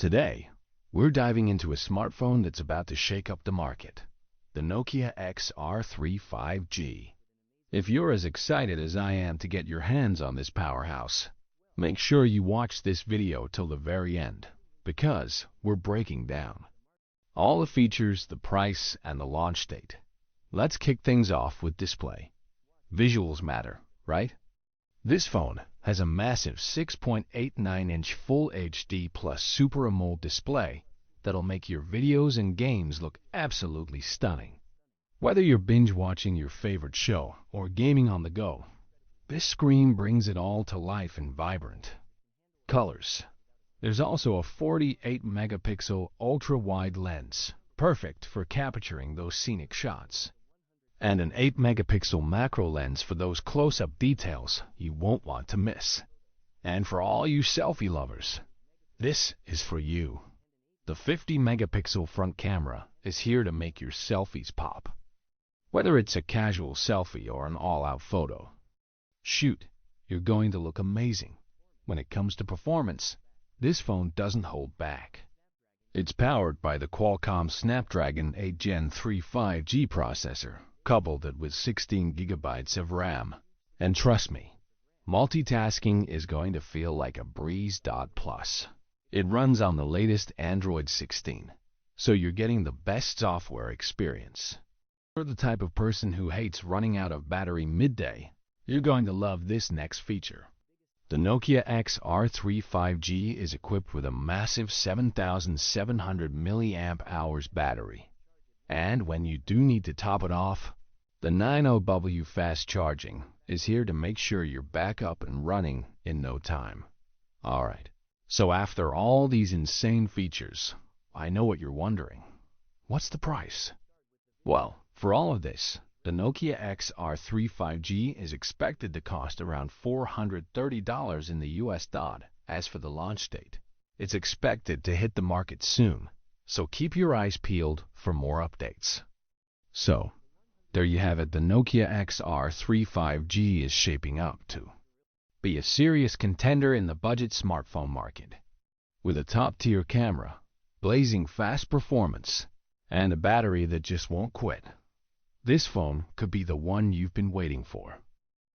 Today, we're diving into a smartphone that's about to shake up the market, the Nokia XR3 5G. If you're as excited as I am to get your hands on this powerhouse, make sure you watch this video till the very end, because we're breaking down all the features, the price, and the launch date. Let's kick things off with display. Visuals matter, right? This phone has a massive 6.89-inch Full HD plus Super AMOLED display that'll make your videos and games look absolutely stunning. Whether you're binge-watching your favorite show or gaming on the go, this screen brings it all to life in vibrant colors. There's also a 48-megapixel ultra-wide lens, perfect for capturing those scenic shots, and an 8-megapixel macro lens for those close-up details you won't want to miss. And for all you selfie lovers, this is for you. The 50-megapixel front camera is here to make your selfies pop. Whether it's a casual selfie or an all-out photo shoot, you're going to look amazing. When it comes to performance, this phone doesn't hold back. It's powered by the Qualcomm Snapdragon 8 Gen 3 5G processor, coupled it with 16 gigabytes of RAM. And trust me, multitasking is going to feel like a breeze. Plus, it runs on the latest Android 16, so you're getting the best software experience. If you're the type of person who hates running out of battery midday, you're going to love this next feature. The Nokia XR3 5G is equipped with a massive 7,700 mAh battery. And when you do need to top it off, the 90W fast charging is here to make sure you're back up and running in no time. Alright, so after all these insane features, I know what you're wondering. What's the price? Well, for all of this, the Nokia XR3 5G is expected to cost around $430 in the US. As for the launch date, it's expected to hit the market soon, so keep your eyes peeled for more updates. So, there you have it. The Nokia XR3 5G is shaping up to be a serious contender in the budget smartphone market. With a top-tier camera, blazing fast performance, and a battery that just won't quit, this phone could be the one you've been waiting for.